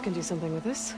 can do something with this.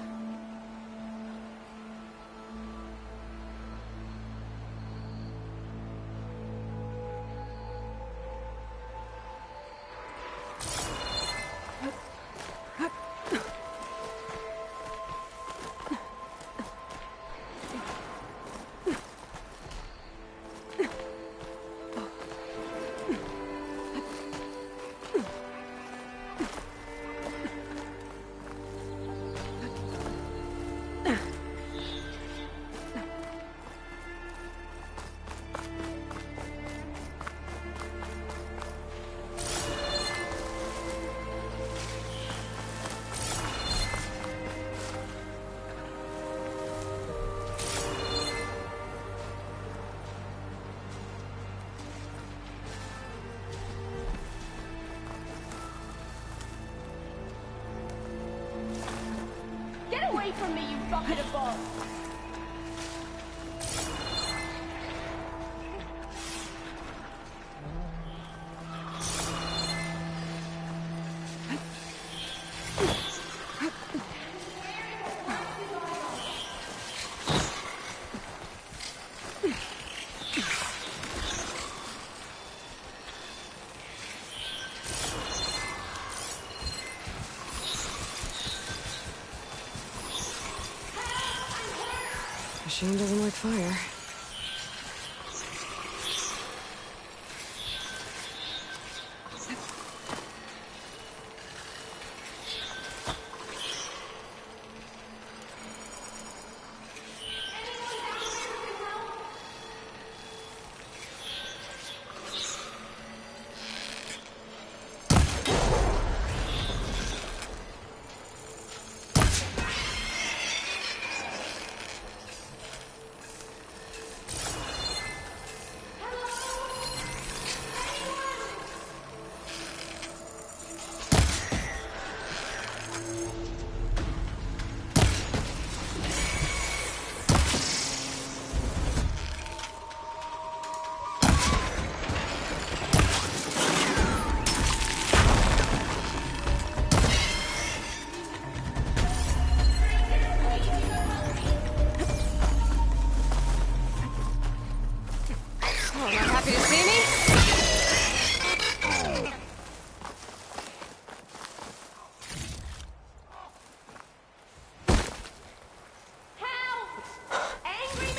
Get away from me, you bucket of balls! Machine doesn't like fire.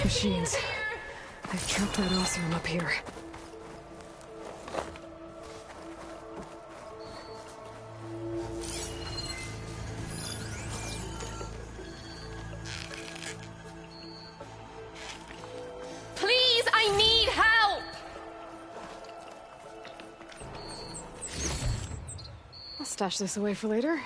Machines. I've trapped that Oseram up here. Please, I need help! I'll stash this away for later.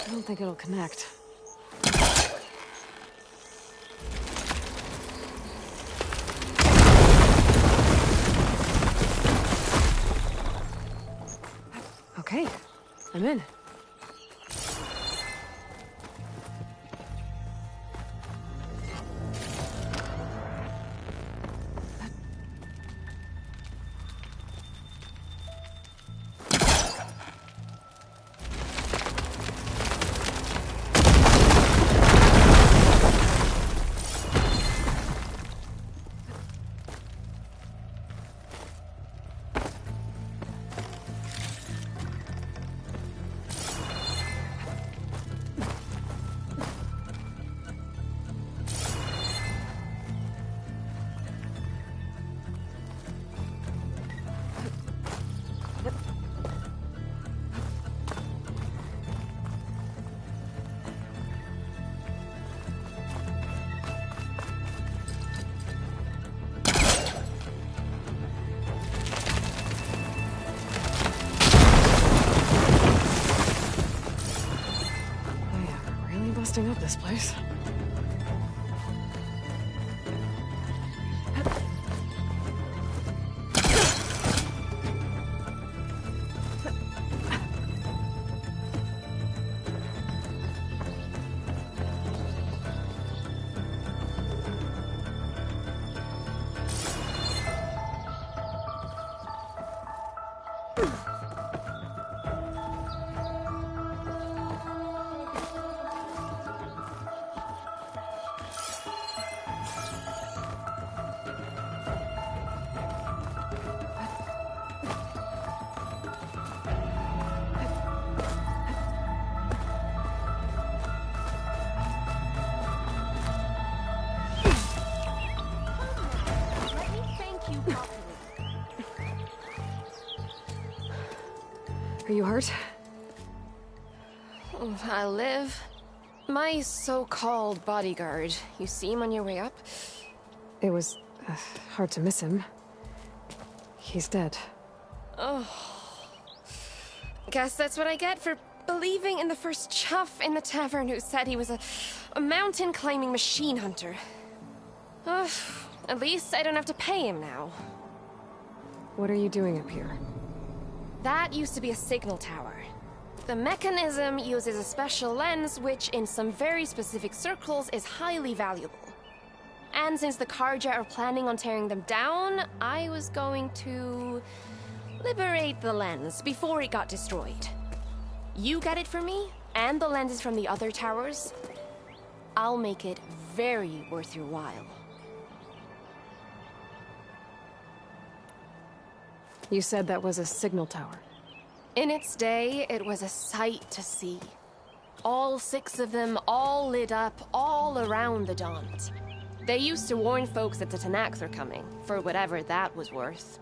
I don't think it'll connect. Okay, I'm in. fixing up this place. Let me thank you properly. Are you hurt? I live. My so-called bodyguard. You see him on your way up? It was hard to miss him. He's dead. Guess that's what I get for believing in the first chuff in the tavern who said he was a mountain-climbing machine hunter. At least I don't have to pay him now. What are you doing up here? That used to be a signal tower. The mechanism uses a special lens which, in some very specific circles, is highly valuable. And since the Carja are planning on tearing them down, I was going to liberate the lens before it got destroyed. You get it for me, and the lenses from the other towers. I'll make it very worth your while. You said that was a signal tower. In its day, it was a sight to see. All 6 of them, all lit up, all around the Daunt. They used to warn folks that the Tenakth are coming, for whatever that was worth.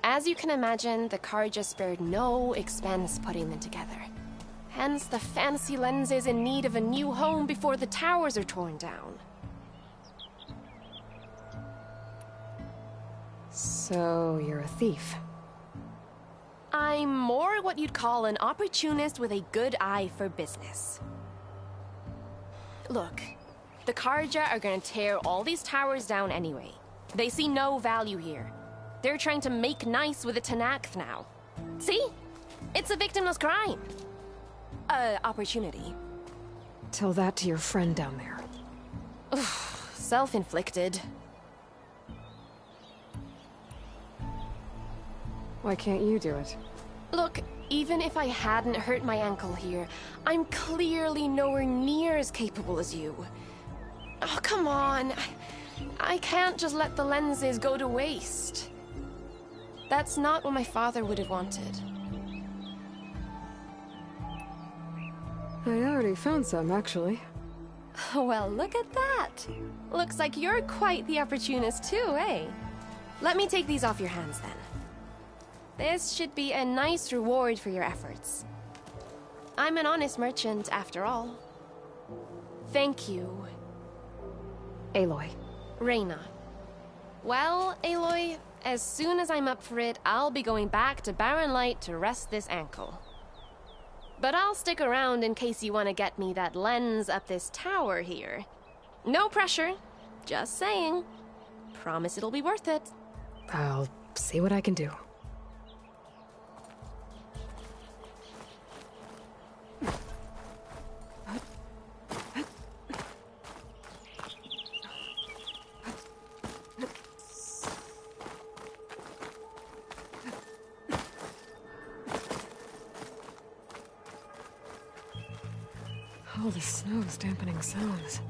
As you can imagine, the Carja spared no expense putting them together. Hence the fancy lenses in need of a new home before the towers are torn down. So, you're a thief. I'm more what you'd call an opportunist with a good eye for business. Look, the Carja are gonna tear all these towers down anyway. They see no value here. They're trying to make nice with the Tenakth now. See? It's a victimless crime. Opportunity. Tell that to your friend down there. Self-inflicted. Why can't you do it? Look, even if I hadn't hurt my ankle here, I'm clearly nowhere near as capable as you. Oh, come on. I can't just let the lenses go to waste. That's not what my father would have wanted. I already found some, actually. Well, look at that. Looks like you're quite the opportunist too, eh? Let me take these off your hands then. This should be a nice reward for your efforts. I'm an honest merchant, after all. Thank you. Aloy. Reyna. Well, Aloy, as soon as I'm up for it, I'll be going back to Barren Light to rest this ankle. But I'll stick around in case you want to get me that lens up this tower here. No pressure. Just saying. Promise it'll be worth it. I'll see what I can do. All the snow is dampening sounds.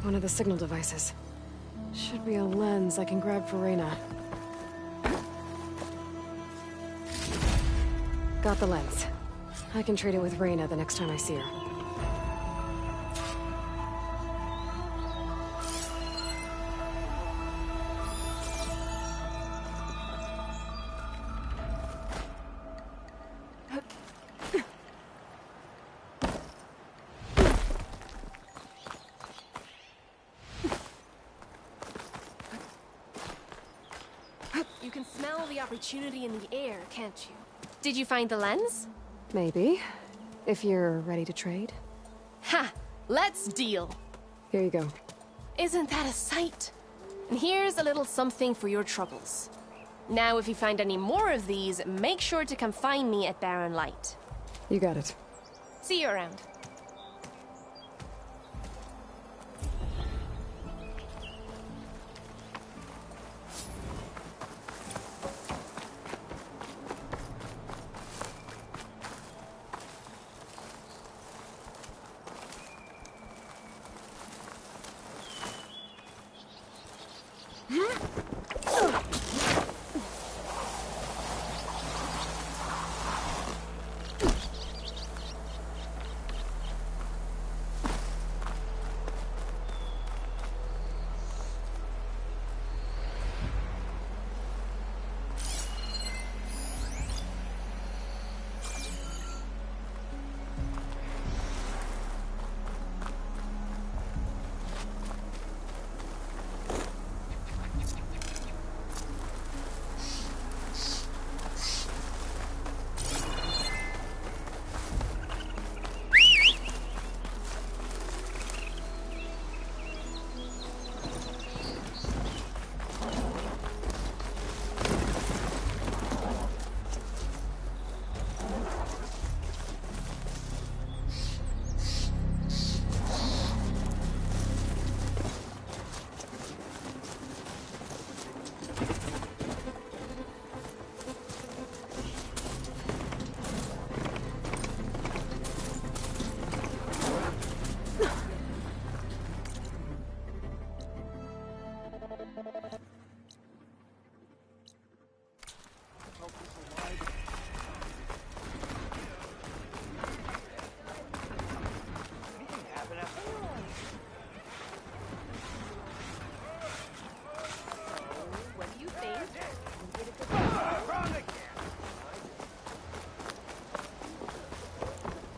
one of the signal devices. Should be a lens I can grab for Reyna. Got the lens. I can trade it with Reyna the next time I see her. You can smell the opportunity in the air, can't you? Did you find the lens? Maybe. If you're ready to trade. Ha! Let's deal! Here you go. Isn't that a sight? And here's a little something for your troubles. Now, if you find any more of these, make sure to come find me at Barren Light. You got it. See you around.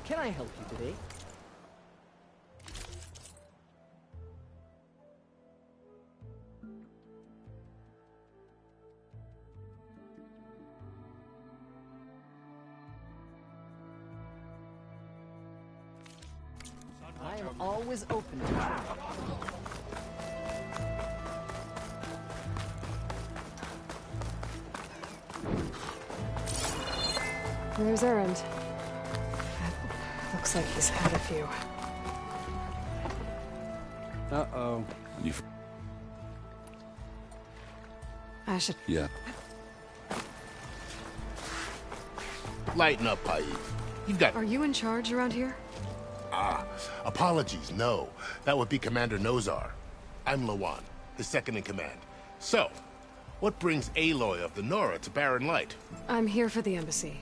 Can I help you today? I am always open to try. There's Erend. Looks like he's had a few. Uh-oh. I should... Yeah. Lighten up, Paik. You've got... Are you in charge around here? Apologies, no. That would be Commander Nozar. I'm Lawan, his second in command. So, what brings Aloy of the Nora to Barren Light? I'm here for the embassy.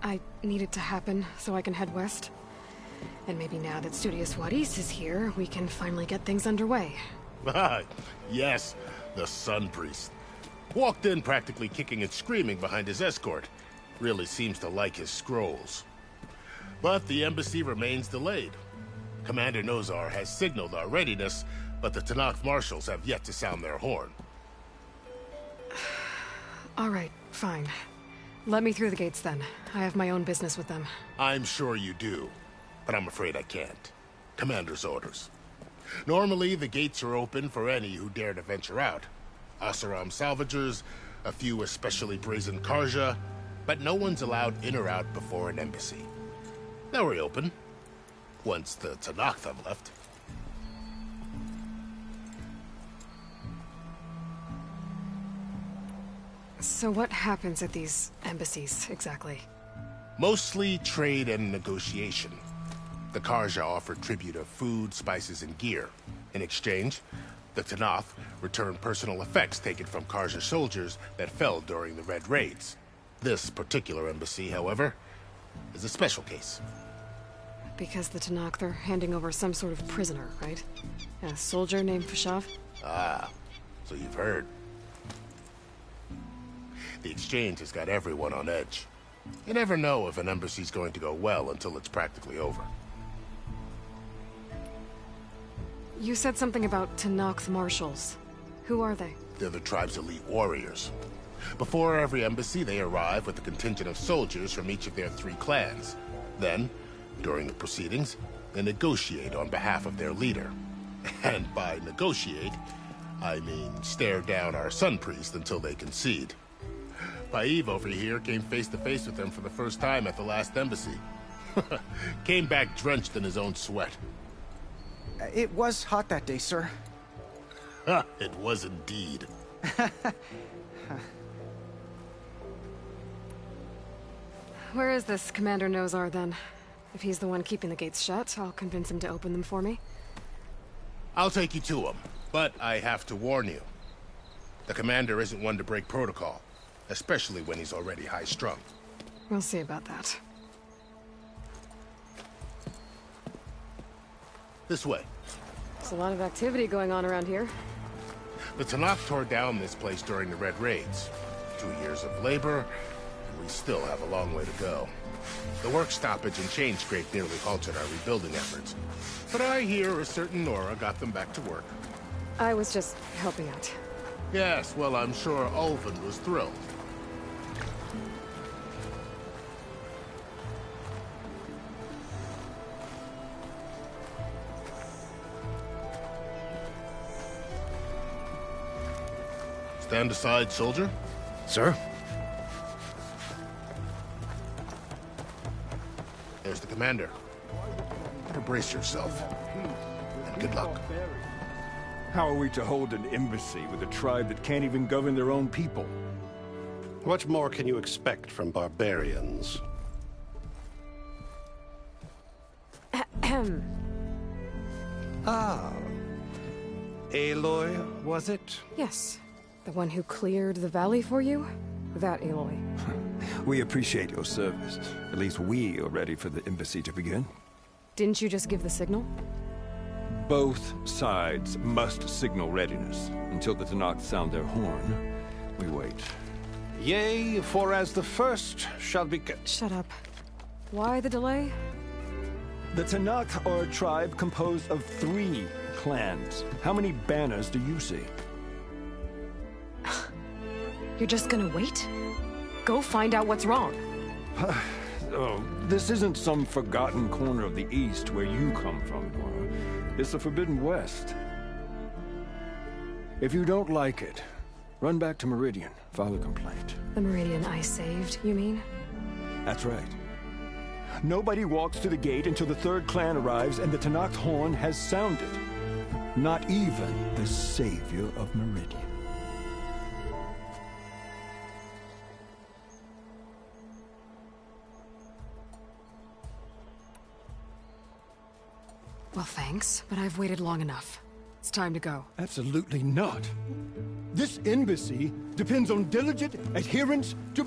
I need it to happen so I can head west. And maybe now that Studious Wadis is here, we can finally get things underway. Yes, the Sun Priest. Walked in practically kicking and screaming behind his escort. Really seems to like his scrolls. But the embassy remains delayed. Commander Nozar has signaled our readiness, but the Tenakth marshals have yet to sound their horn. All right, fine. Let me through the gates then. I have my own business with them. I'm sure you do, but I'm afraid I can't. Commander's orders. Normally, the gates are open for any who dare to venture out. Oseram salvagers, a few especially brazen Karja, but no one's allowed in or out before an embassy. They'll reopen, once the Tenakth have left. So what happens at these embassies, exactly? Mostly trade and negotiation. The Karja offer tribute of food, spices, and gear. In exchange, the Tenakth returned personal effects taken from Carja soldiers that fell during the Red Raids. This particular embassy, however, is a special case. Because the Tenakth are handing over some sort of prisoner, right? A soldier named Fashav? Ah, so you've heard. The exchange has got everyone on edge. You never know if an embassy's going to go well until it's practically over. You said something about Tenakth marshals. Who are they? They're the tribe's elite warriors. Before every embassy, they arrive with a contingent of soldiers from each of their 3 clans. Then, during the proceedings, they negotiate on behalf of their leader. And by negotiate, I mean stare down our Sun Priest until they concede. Paiv over here came face to face with them for the first time at the last embassy. Came back drenched in his own sweat. It was hot that day, sir. It was indeed. Where is this Commander Nozar, then? If he's the one keeping the gates shut, I'll convince him to open them for me. I'll take you to him, but I have to warn you. The commander isn't one to break protocol, especially when he's already high-strung. We'll see about that. This way. There's a lot of activity going on around here. The Tenakth tore down this place during the Red Raids. 2 years of labor, and we still have a long way to go. The work stoppage and change scrape nearly halted our rebuilding efforts. But I hear a certain Nora got them back to work. I was just helping out. Yes, well, I'm sure Ulvin was thrilled. Stand aside, soldier. Sir? There's the commander. Better brace yourself. And good luck. How are we to hold an embassy with a tribe that can't even govern their own people? What more can you expect from barbarians? Ah. Aloy, was it? Yes. The one who cleared the valley for you? That Aloy. We appreciate your service. At least we are ready for the embassy to begin. Didn't you just give the signal? Both sides must signal readiness. Until the Tenakth sound their horn, we wait. Yea, for as the first shall be... Shut up. Why the delay? The Tenakth are a tribe composed of 3 clans. How many banners do you see? You're just gonna wait? Go find out what's wrong. Oh, this isn't some forgotten corner of the East where you come from, Nora. It's the Forbidden West. If you don't like it, run back to Meridian, file a complaint. The Meridian I saved, you mean? That's right. Nobody walks to the gate until the 3rd clan arrives and the Tenakth horn has sounded. Not even the savior of Meridian. Well, thanks, but I've waited long enough. It's time to go. Absolutely not. This embassy depends on diligent adherence to...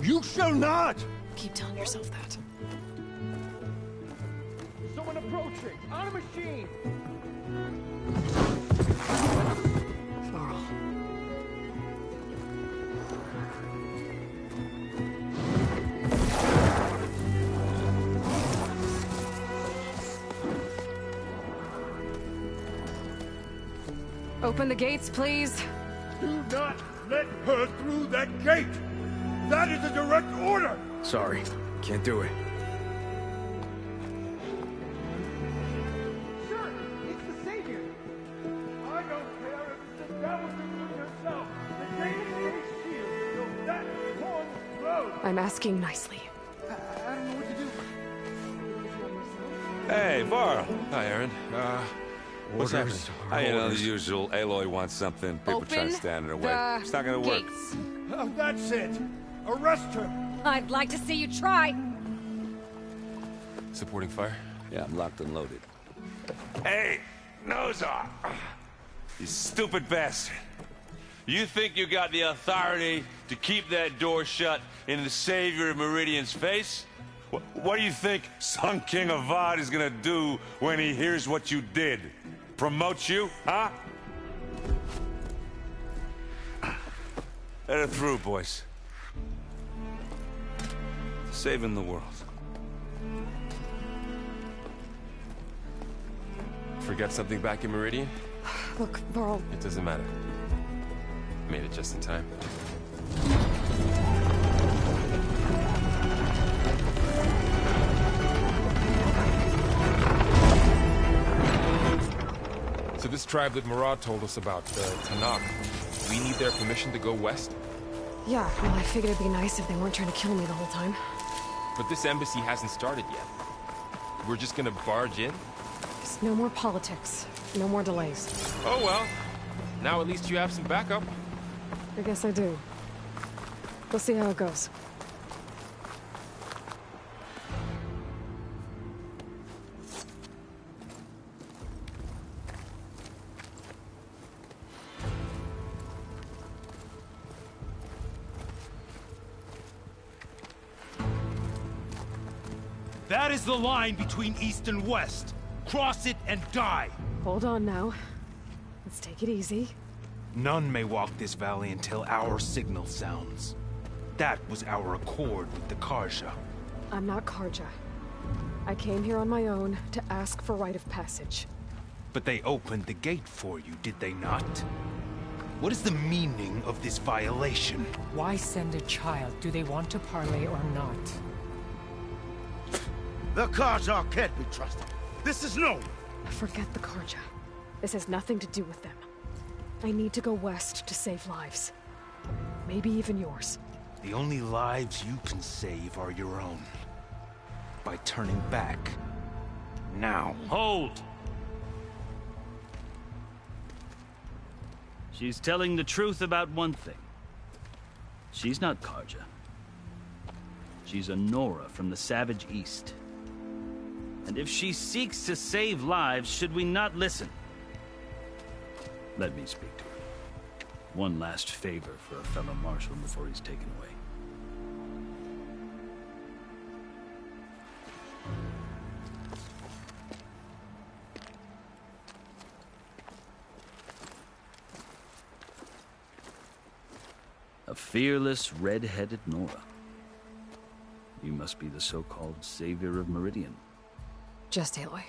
You shall not! Keep telling yourself that. Someone approaching! On a machine! Varl. Open the gates, please. Do not let her through that gate! That is a direct order! Sorry, can't do it. Sir, it's the Savior! I don't care if it's the devil you yourself! The gate is a shield, so that horn blows! I'm asking nicely. I don't know what to do. Hey, Varl. Hi, Aaron. What's happening? Orders. You know, the usual. Aloy wants something. People try to Open stand in her way. the It's not gonna work. gates. Oh, that's it! Arrest her! I'd like to see you try. Supporting fire? Yeah, I'm locked and loaded. Hey, Nozar! You stupid bastard. You think you got the authority to keep that door shut in the Savior of Meridian's face? What do you think Sun King Avad is gonna do when he hears what you did? Promote you, huh? Let her through, boys. Saving the world. Forget something back in Meridian? Look, Varl. It doesn't matter. Made it just in time. So this tribe that Murad told us about, the Tanakh, we need their permission to go west? Yeah, well, I figured it'd be nice if they weren't trying to kill me the whole time. But this embassy hasn't started yet. We're just gonna barge in? Just no more politics. No more delays. Oh well. Now at least you have some backup. I guess I do. We'll see how it goes. That is the line between East and West. Cross it and die. Hold on now. Let's take it easy. None may walk this valley until our signal sounds. That was our accord with the Carja. I'm not Carja. I came here on my own to ask for rite of passage. But they opened the gate for you, did they not? What is the meaning of this violation? Why send a child? Do they want to parley or not? The Carja can't be trusted. This is known. Forget the Carja. This has nothing to do with them. I need to go west to save lives. Maybe even yours. The only lives you can save are your own. By turning back. Now. Hold! She's telling the truth about one thing. She's not Carja. She's a Nora from the Savage East. And if she seeks to save lives, should we not listen? Let me speak to her. One last favor for a fellow marshal before he's taken away. A fearless, red-headed Nora. You must be the so-called Savior of Meridian. Just Aloy.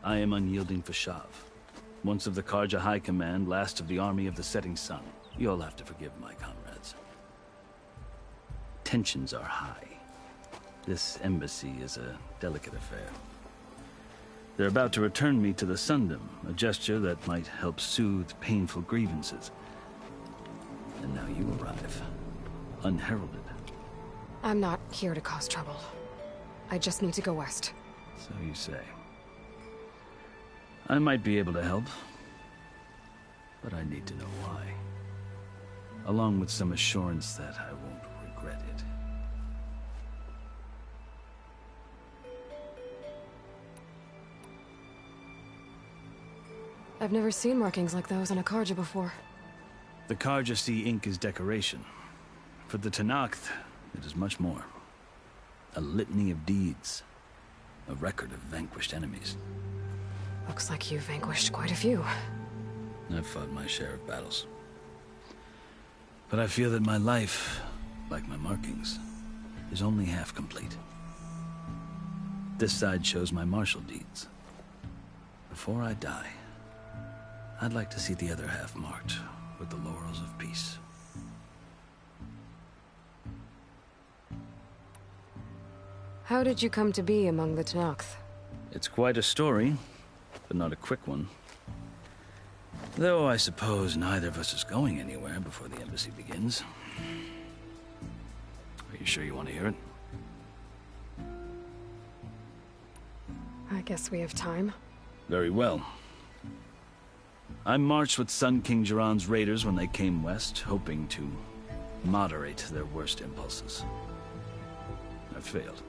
I am unyielding Fashav. Once of the Carja High Command, last of the army of the setting sun. You'll have to forgive my comrades. Tensions are high. This embassy is a delicate affair. They're about to return me to the Sundom, a gesture that might help soothe painful grievances. And now you arrive, unheralded. I'm not here to cause trouble. I just need to go west. So you say. I might be able to help, but I need to know why. Along with some assurance that I won't regret it. I've never seen markings like those on a Carja before. The Carja see ink as decoration. For the Tanakh, it is much more. A litany of deeds. A record of vanquished enemies. Looks like you've vanquished quite a few. I've fought my share of battles. But I feel that my life, like my markings, is only half complete. This side shows my martial deeds. Before I die, I'd like to see the other half marked with the laurels of peace. How did you come to be among the Tanakh? It's quite a story, but not a quick one. Though I suppose neither of us is going anywhere before the embassy begins. Are you sure you want to hear it? I guess we have time. Very well. I marched with Sun King Jiran's raiders when they came west, hoping to moderate their worst impulses. I failed.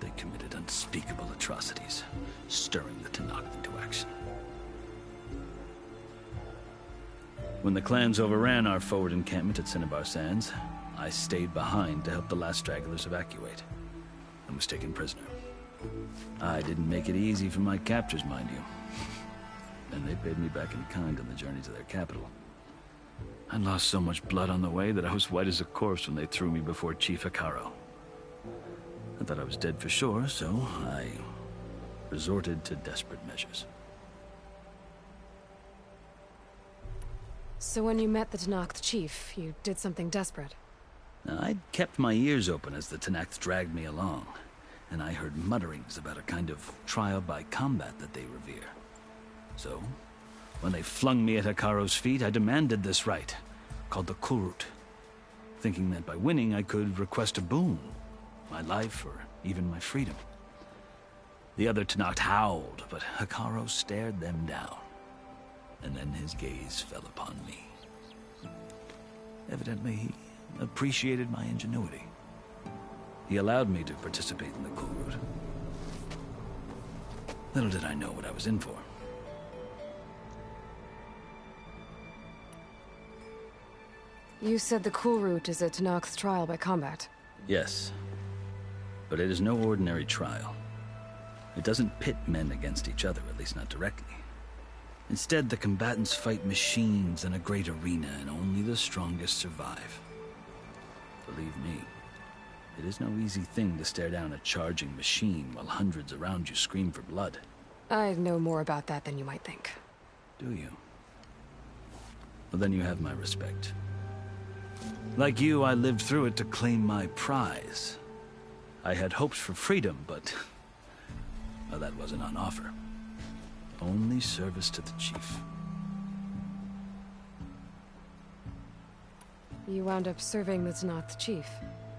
They committed unspeakable atrocities, stirring the Tenakth into action. When the clans overran our forward encampment at Cinnabar Sands, I stayed behind to help the last stragglers evacuate, and was taken prisoner. I didn't make it easy for my captors, mind you. And they paid me back in kind on the journey to their capital. I lost so much blood on the way that I was white as a corpse when they threw me before Chief Hekarro. I thought I was dead for sure, so I resorted to desperate measures. So when you met the Tenakth chief, you did something desperate? I'd kept my ears open as the Tenakth dragged me along, and I heard mutterings about a kind of trial by combat that they revere. So, when they flung me at Hekarro's feet, I demanded this right, called the Kulrut, thinking that by winning I could request a boon, my life or even my freedom. The other Tenakth howled, but Hekarro stared them down, and then his gaze fell upon me. Evidently, he appreciated my ingenuity. He allowed me to participate in the Kulrut. Little did I know what I was in for. You said the Kulrut is a Tenakth's trial by combat. Yes, but it is no ordinary trial. It doesn't pit men against each other, at least not directly. Instead, the combatants fight machines in a great arena, and only the strongest survive. Believe me, it is no easy thing to stare down a charging machine while hundreds around you scream for blood. I know more about that than you might think. Do you? Well, then you have my respect. Like you, I lived through it to claim my prize. I had hopes for freedom, but well, that wasn't on offer. Only service to the chief. You wound up serving the Tenakth chief.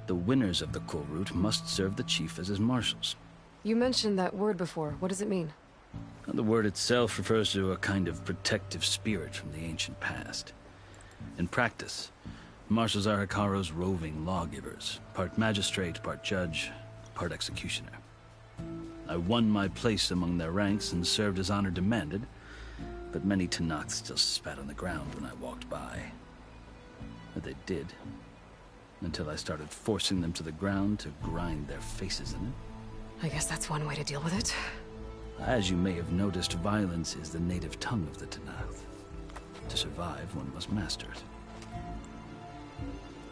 The winners of the Kulrut must serve the chief as his marshals. You mentioned that word before. What does it mean? The word itself refers to a kind of protective spirit from the ancient past. In practice, marshals are Hekarro's roving lawgivers, part magistrate, part judge, part executioner. I won my place among their ranks and served as honor demanded, but many Tenakth still spat on the ground when I walked by. But they did, until I started forcing them to the ground to grind their faces in it. I guess that's one way to deal with it. As you may have noticed, violence is the native tongue of the Tenakth. To survive, one must master it.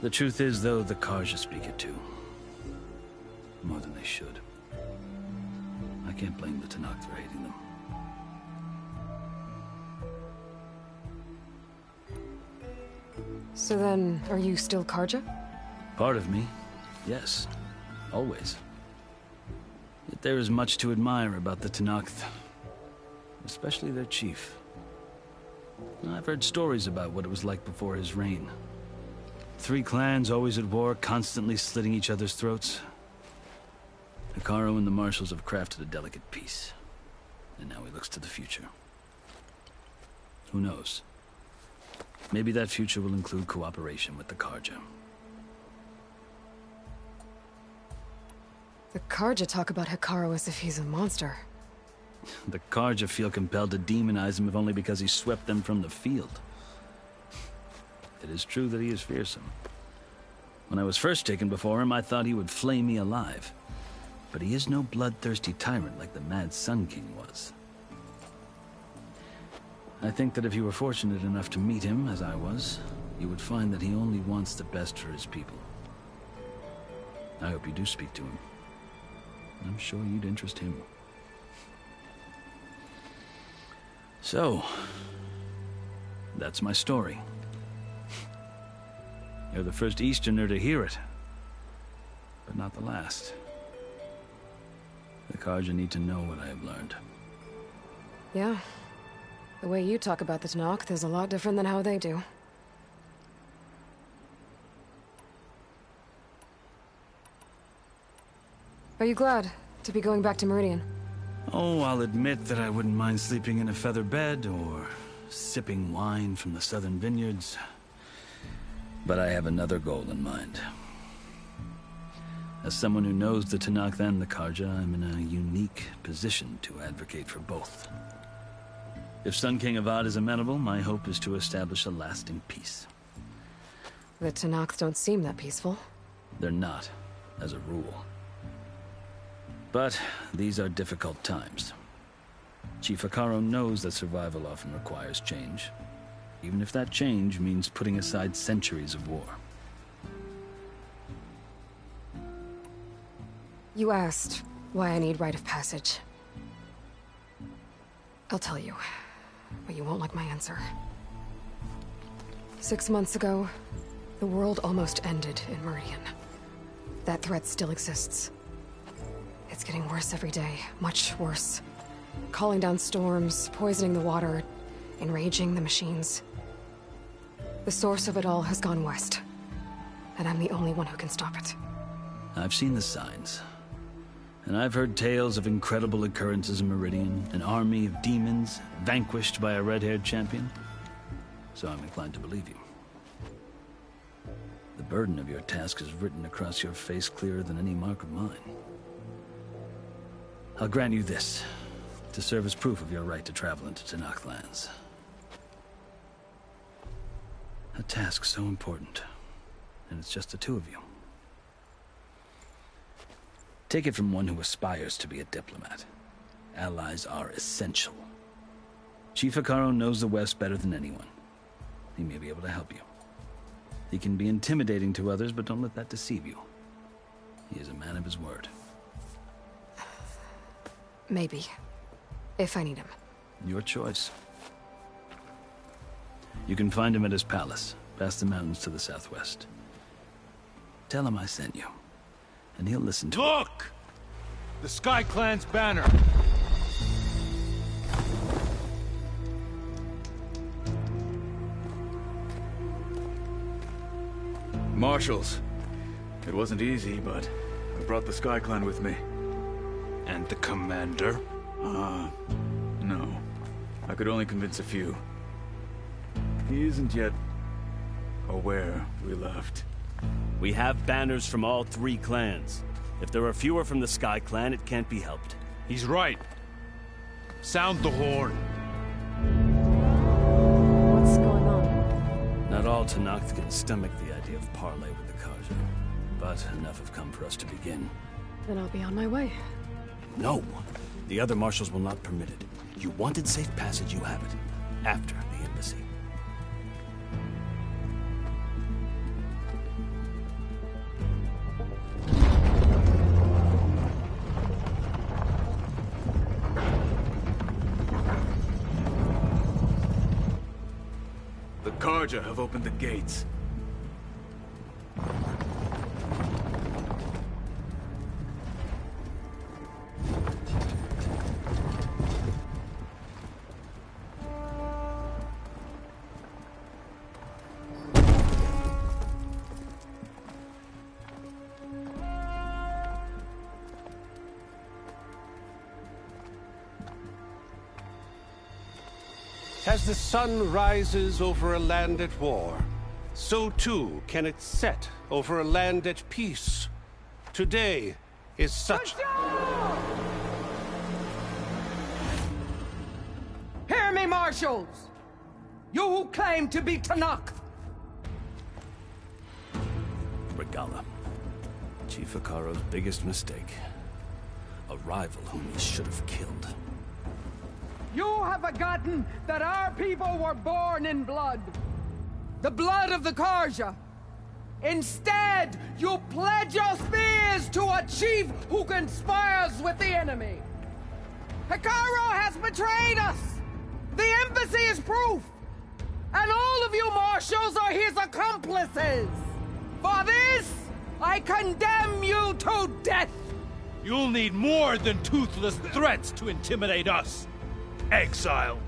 The truth is, though, the Carja speak it too. More than they should. I can't blame the Tenakth for hating them. So then, are you still Carja? Part of me, yes. Always. Yet there is much to admire about the Tenakth. Especially their chief. I've heard stories about what it was like before his reign. 3 clans always at war, constantly slitting each other's throats. Hekarro and the marshals have crafted a delicate peace. And now he looks to the future. Who knows? Maybe that future will include cooperation with the Carja. The Carja talk about Hekarro as if he's a monster. The Carja feel compelled to demonize him if only because he swept them from the field. It is true that he is fearsome. When I was first taken before him, I thought he would flay me alive. But he is no bloodthirsty tyrant like the Mad Sun King was. I think that if you were fortunate enough to meet him, as I was, you would find that he only wants the best for his people. I hope you do speak to him. I'm sure you'd interest him. So, that's my story. You're the first Easterner to hear it, but not the last. The Carja need to know what I have learned. Yeah. The way you talk about the Tenakth is a lot different than how they do. Are you glad to be going back to Meridian? Oh, I'll admit that I wouldn't mind sleeping in a feather bed or sipping wine from the southern vineyards. But I have another goal in mind. As someone who knows the Tenakth and the Karja, I'm in a unique position to advocate for both. If Sun King Avad is amenable, my hope is to establish a lasting peace. The Tenakth don't seem that peaceful. They're not, as a rule. But these are difficult times. Chief Hekarro knows that survival often requires change, even if that change means putting aside centuries of war. You asked why I need rite of passage. I'll tell you, but you won't like my answer. 6 months ago, the world almost ended in Meridian. That threat still exists. It's getting worse every day, much worse. Calling down storms, poisoning the water, enraging the machines. The source of it all has gone west, and I'm the only one who can stop it. I've seen the signs. And I've heard tales of incredible occurrences in Meridian, an army of demons vanquished by a red-haired champion. So I'm inclined to believe you. The burden of your task is written across your face clearer than any mark of mine. I'll grant you this, to serve as proof of your right to travel into Tenakth lands. A task so important, and it's just the two of you. Take it from one who aspires to be a diplomat. Allies are essential. Chief Hekarro knows the West better than anyone. He may be able to help you. He can be intimidating to others, but don't let that deceive you. He is a man of his word. Maybe. If I need him. Your choice. You can find him at his palace, past the mountains to the southwest. Tell him I sent you, and he'll listen to Look! The SkyClan's banner! Marshals. It wasn't easy, but I brought the SkyClan with me. And the commander? No. I could only convince a few. He isn't yet aware we left. We have banners from all 3 clans. If there are fewer from the SkyClan, it can't be helped. He's right. Sound the horn. What's going on? Not all Tenakth can stomach the idea of parley with the Karja, but enough have come for us to begin. Then I'll be on my way. No. The other marshals will not permit it. You wanted safe passage, you have it. After the embassy. The Karja have opened the gates. As the sun rises over a land at war, so too can it set over a land at peace. Today is such... Hear me, marshals! You who claim to be Tenakth! Regalla. Chief Hekarro's biggest mistake. A rival whom he should have killed. You have forgotten that our people were born in blood. The blood of the Karja. Instead, you pledge your spears to a chief who conspires with the enemy. Hekarro has betrayed us. The embassy is proof. And all of you marshals are his accomplices. For this, I condemn you to death. You'll need more than toothless threats to intimidate us. Exile.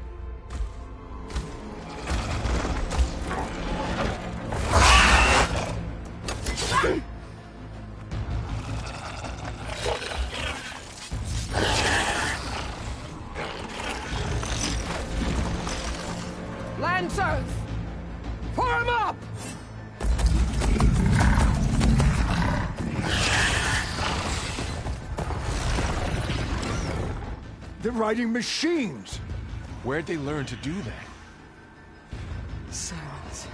Lancers! Form up! They're riding machines! Where'd they learn to do that? Silence.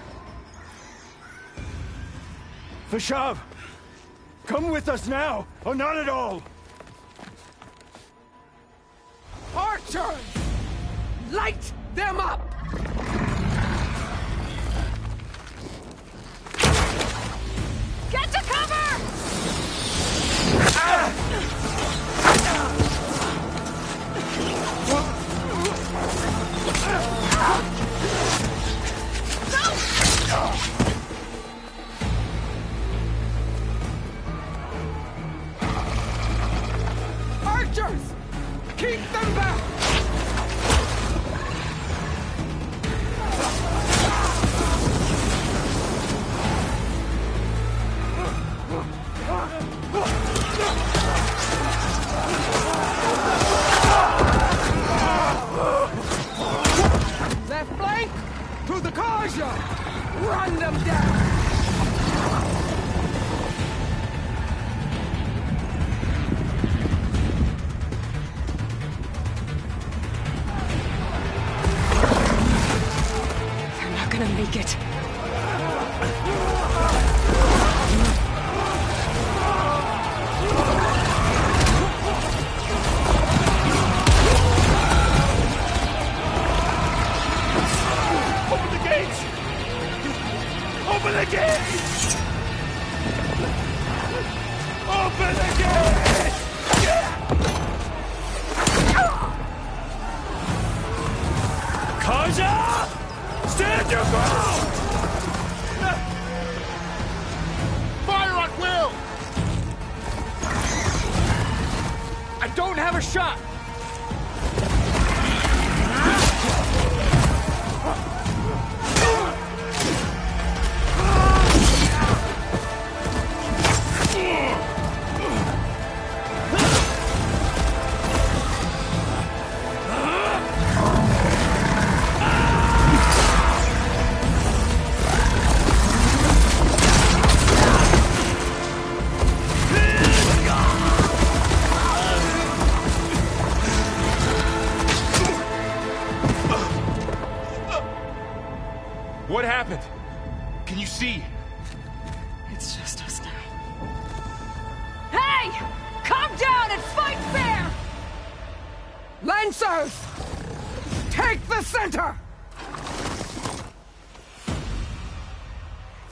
Vashav! Come with us now, or not at all! Archers! Light them up! Get to cover! Archers! Keep them back! Left flank! To the Karja! Run them down! They're not gonna make it. Open the gates! Open the gates! Open the gates! Karja! Stand your ground! Fire at will! I don't have a shot! What happened? Can you see? It's just us now. Hey! Calm down and fight fair! Lancers! Take the center!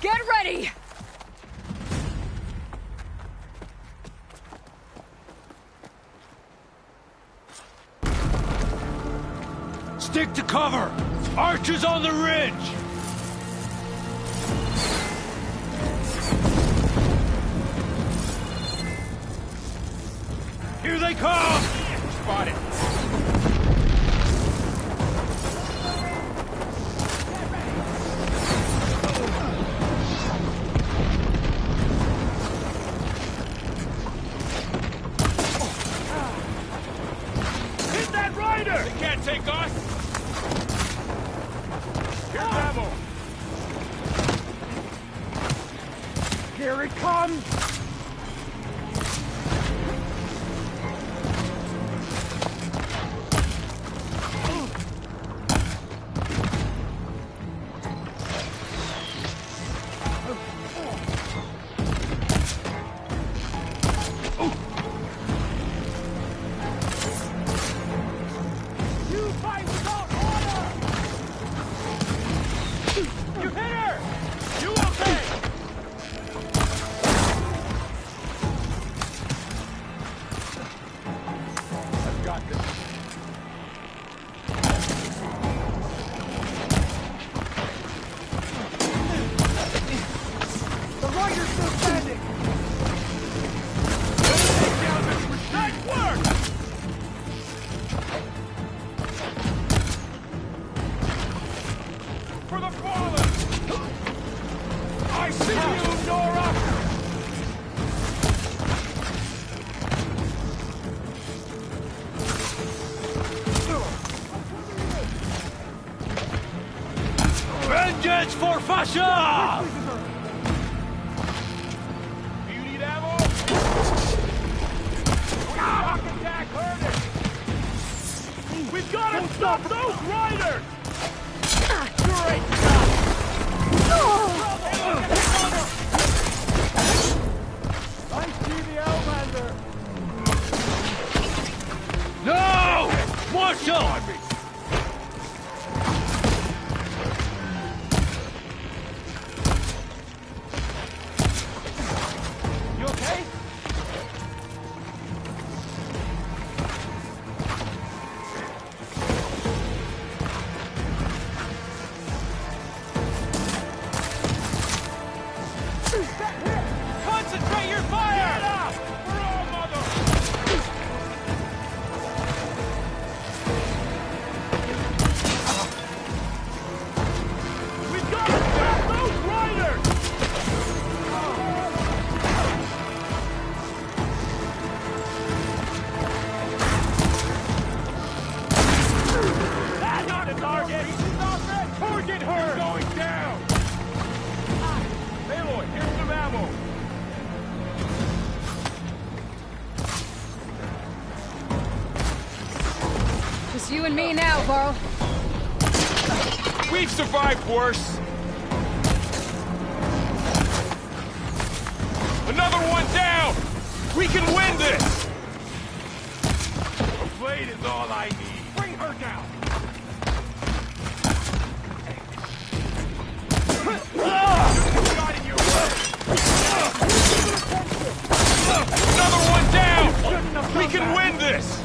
Get ready! Stick to cover! Archers on the ridge! Here they come! Spotted. Hit that rider! They can't take us! Here's ammo! Here it comes! You fight without order! You hit her! You okay? I've got this. The rider's still standing! Nice work! For the fallen! I see you, Nora! Vengeance for Fasha! Do you need ammo? Shock attack, heard it! We've got to stop those riders! Great job! I see the Outlander! No! Marshal! You okay? Concentrate your fire! Get up! For all mother! We've got to stop those riders! That's not a target! Target her! You're going down! Aloy, here's some ammo! Just you and me now, Varl. We've survived worse. Another one down! We can win this! A blade is all I need. Bring her down! Another one down! We can win this!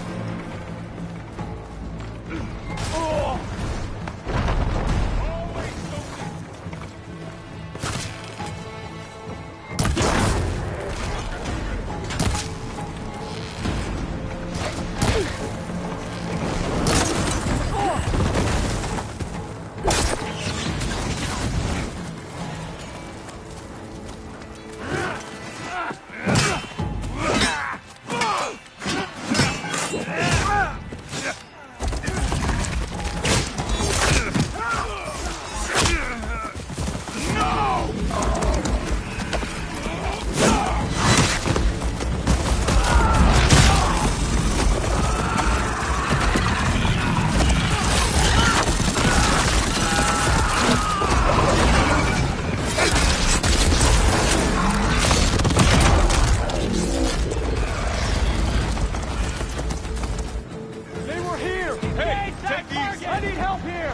They were here! Hey, take these! I need help here!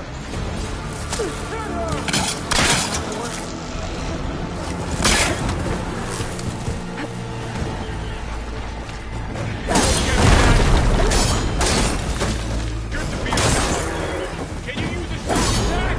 Can you use a shot attack?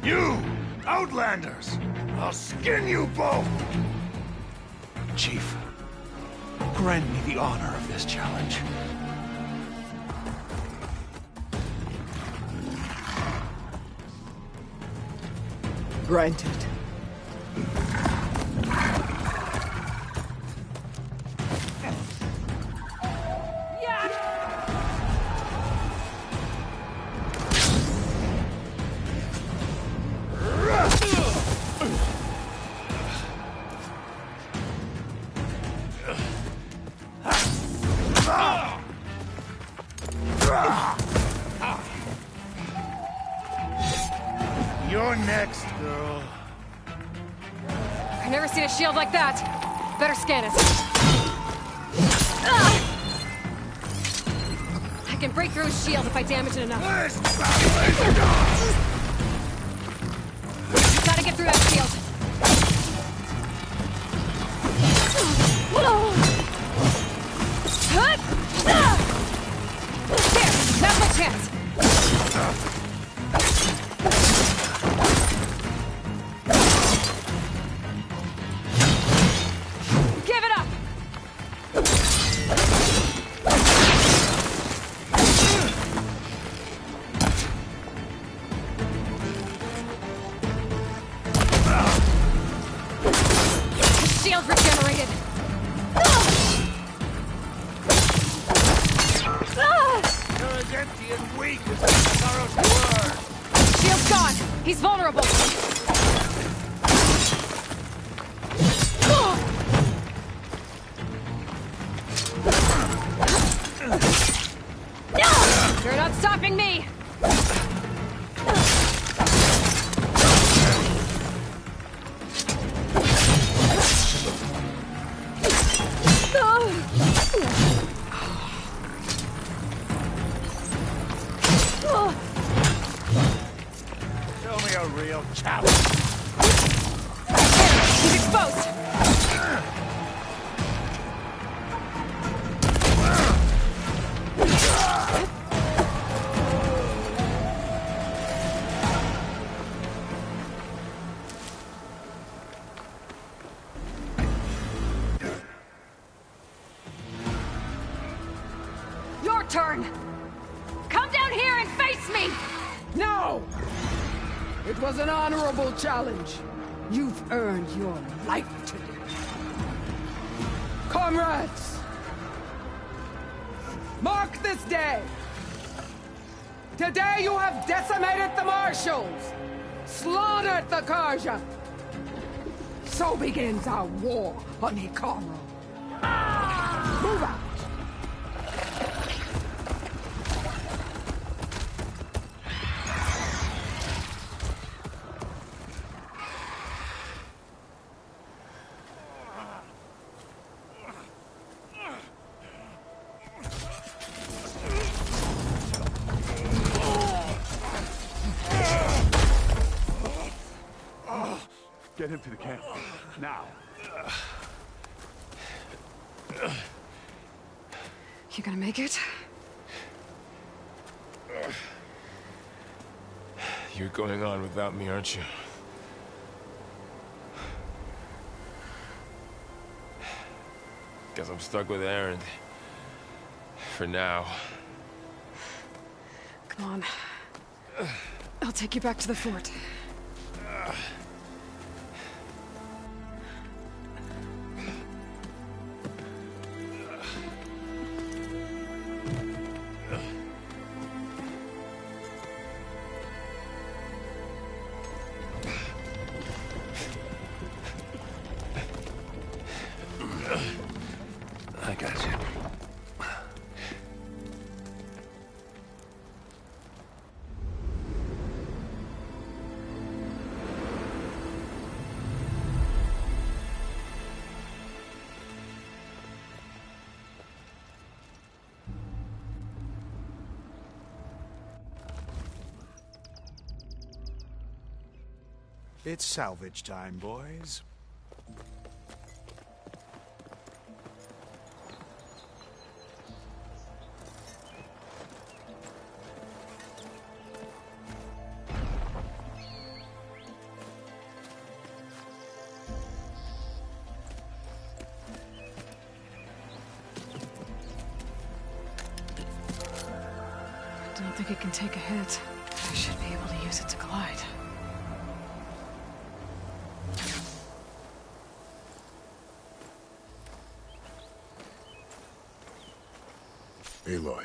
You, Outlanders! I'll skin you both! Chief, grant me the honor of this challenge. Granted. You're next, girl. I've never seen a shield like that. Better scan it. I can break through his shield if I damage it enough. You gotta get through that shield. Here, now's my chance. Give it up! The shield regenerated. You're as empty and weak as Sorrow's word! Shield's gone. He's vulnerable. You're not stopping me! Show me a real challenge! He's exposed! Your turn! Come down here and face me! No! It was an honorable challenge. You've earned your life today. Comrades! Mark this day! Today you have decimated the Marshals! Slaughtered the Karja! So begins our war on Hikaru. Move out! Get him to the camp. Now. You gonna make it? You're going on without me, aren't you? Guess I'm stuck with Erend. For now. Come on. I'll take you back to the fort. I got you. It's salvage time, boys. I don't think it can take a hit. I should be able to use it to glide. Aloy.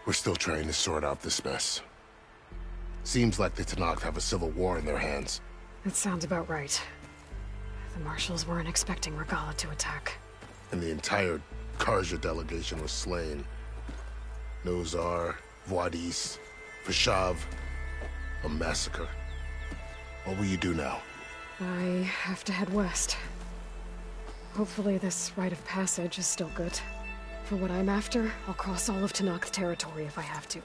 We're still trying to sort out this mess. Seems like the Tenakth have a civil war in their hands. That sounds about right. The Marshals weren't expecting Regalla to attack. And the entire Carja delegation was slain. Nozar, Vuadis, Fashav. A massacre. What will you do now? I have to head west. Hopefully this rite of passage is still good. For what I'm after, I'll cross all of Tenakth territory if I have to.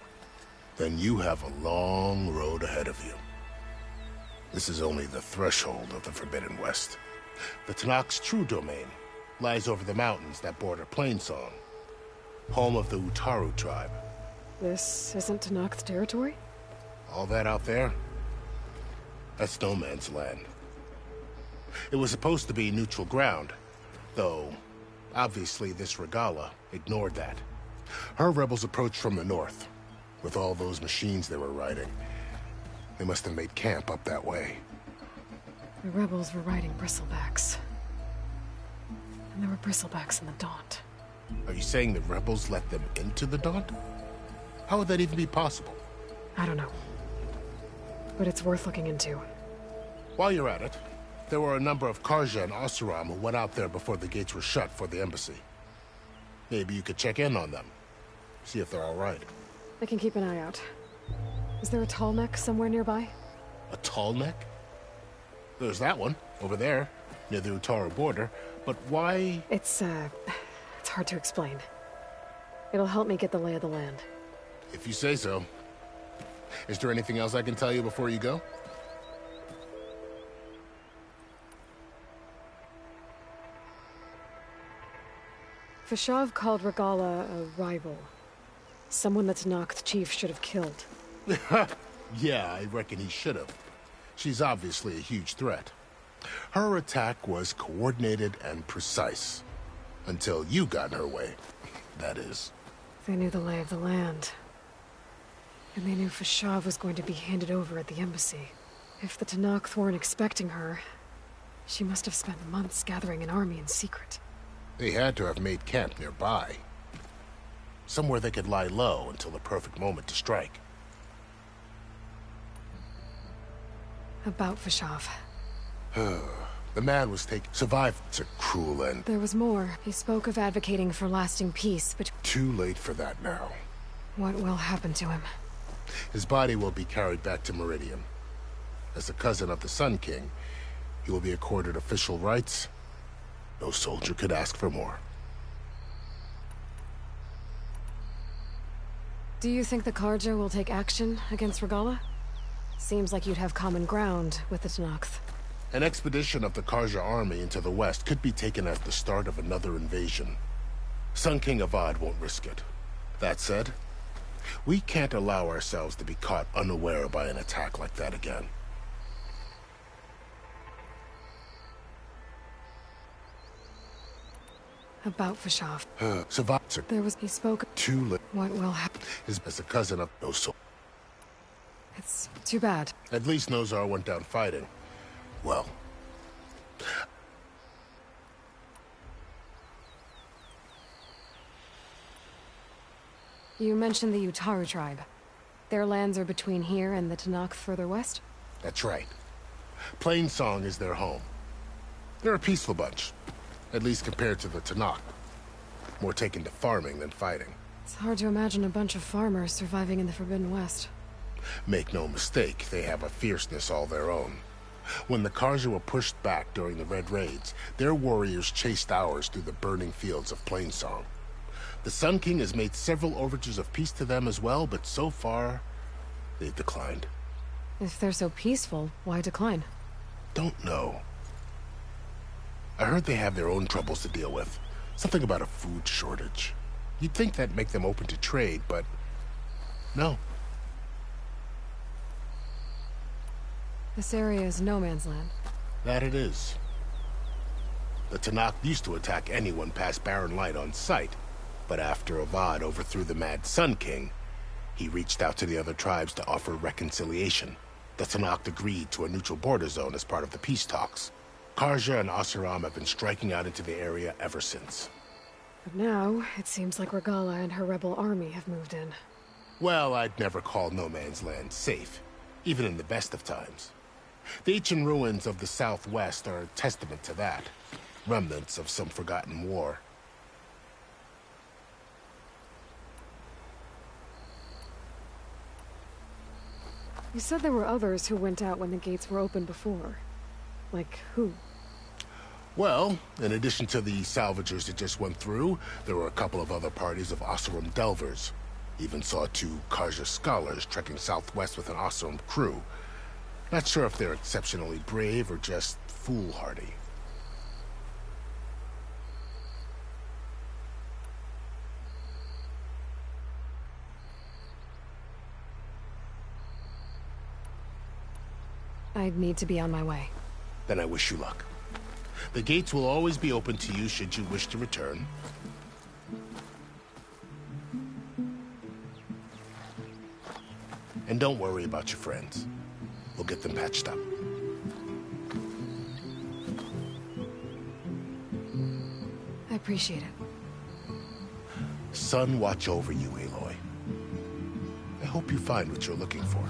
Then you have a long road ahead of you. This is only the threshold of the Forbidden West. The Tenakth's true domain lies over the mountains that border Plainsong, home of the Utaru tribe. This isn't Tenakth territory? All that out there? That's no man's land. It was supposed to be neutral ground, though obviously this Regalla ignored that. Her rebels approached from the north, with all those machines they were riding. They must have made camp up that way. The rebels were riding bristlebacks. And there were bristlebacks in the Daunt. Are you saying the rebels let them into the Daunt? How would that even be possible? I don't know. But it's worth looking into. While you're at it, there were a number of Carja and Oseram who went out there before the gates were shut for the embassy. Maybe you could check in on them. See if they're all right. I can keep an eye out. Is there a tall neck somewhere nearby? A tall neck? There's that one, over there, near the Utaru border. But why? It's hard to explain. It'll help me get the lay of the land. If you say so. Is there anything else I can tell you before you go? Fashav called Regalla a rival. Someone that Tenakth chief should have killed. Yeah, I reckon he should have. She's obviously a huge threat. Her attack was coordinated and precise. Until you got in her way, that is. They knew the lay of the land. And they knew Fashav was going to be handed over at the embassy. If the Tenakth weren't expecting her, she must have spent months gathering an army in secret. They had to have made camp nearby. Somewhere they could lie low until the perfect moment to strike. About Fashav. The man was survived. It's a cruel end. There was more. He spoke of advocating for lasting peace, but... Too late for that now. What will happen to him? His body will be carried back to Meridian. As a cousin of the Sun King, he will be accorded official rights. No soldier could ask for more. Do you think the Carja will take action against Regalla? Seems like you'd have common ground with the Tenakth. An expedition of the Carja army into the west could be taken as the start of another invasion. Sun King Avad won't risk it. That said, We can't allow ourselves to be caught unaware by an attack like that again. About Vashav. Savatser. He spoke. Too late. What will happen? As a cousin of Nosor. It's too bad. At least Nozar went down fighting. Well. You mentioned the Utaru tribe. Their lands are between here and the Tenakth further west? That's right. Plainsong is their home. They're a peaceful bunch. At least compared to the Tenakth. More taken to farming than fighting. It's hard to imagine a bunch of farmers surviving in the Forbidden West. Make no mistake, they have a fierceness all their own. When the Carja were pushed back during the Red Raids, their warriors chased ours through the burning fields of Plainsong. The Sun King has made several overtures of peace to them as well, but so far, they've declined. If they're so peaceful, why decline? Don't know. I heard they have their own troubles to deal with. Something about a food shortage. You'd think that'd make them open to trade, but no. This area is no man's land. That it is. The Tenakth used to attack anyone past Barren Light on sight, but after Avad overthrew the Mad Sun King, he reached out to the other tribes to offer reconciliation. The Tenakth agreed to a neutral border zone as part of the peace talks. Carja and Oseram have been striking out into the area ever since. But now, it seems like Regalla and her rebel army have moved in. Well, I'd never call no man's land safe, even in the best of times. The ancient ruins of the Southwest are a testament to that. Remnants of some forgotten war. You said there were others who went out when the gates were open before. Like who? Well, in addition to the salvagers that just went through, there were a couple of other parties of Oseram Delvers. Even saw 2 Carja scholars trekking southwest with an Oseram crew. Not sure if they're exceptionally brave or just foolhardy. I'd need to be on my way. Then I wish you luck. The gates will always be open to you should you wish to return. And don't worry about your friends. We'll get them patched up. I appreciate it. Sun watch over you, Aloy. I hope you find what you're looking for.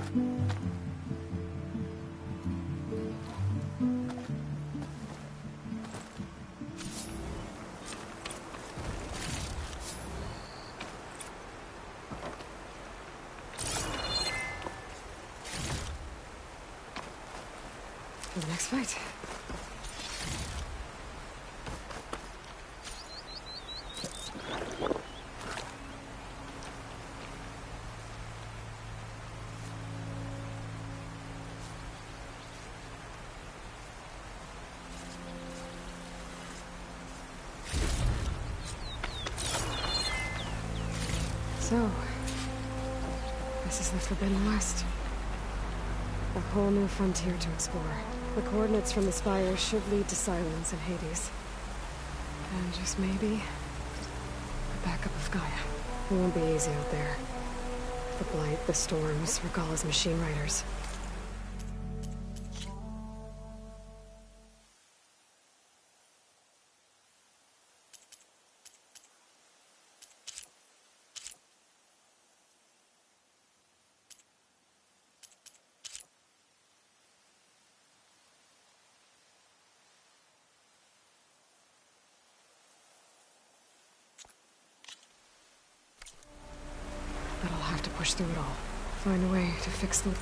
For the next fight. So, this is the Forbidden West. A whole new frontier to explore. The coordinates from the spire should lead to Silence and Hades. And just maybe, a backup of Gaia. It won't be easy out there. The Blight, the Storms, Regalla's machine riders. But I'll have to push through it all. Find a way to fix the...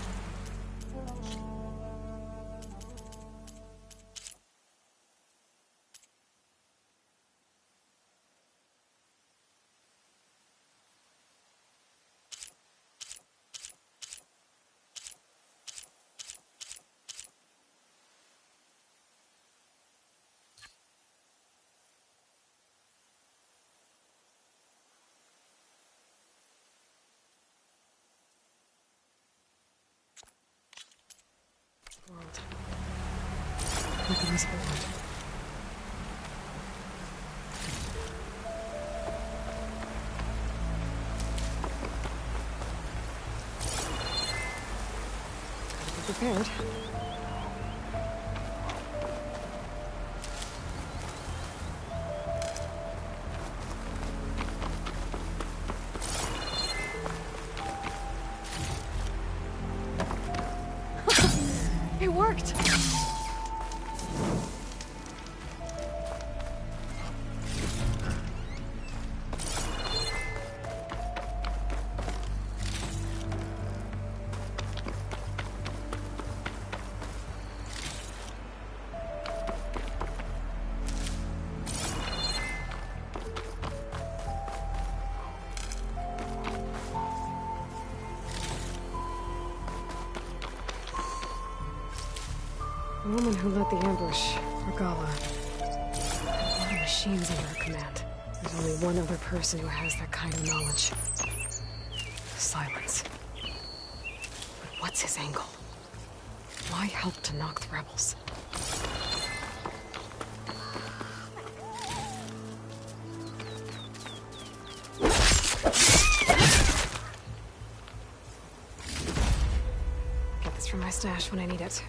like a visible one. Prepared. It worked. The woman who led the ambush, Regala, had a lot of machines under her command. There's only one other person who has that kind of knowledge. Silence. But what's his angle? Why help to knock the rebels? Get this from my stash when I need it.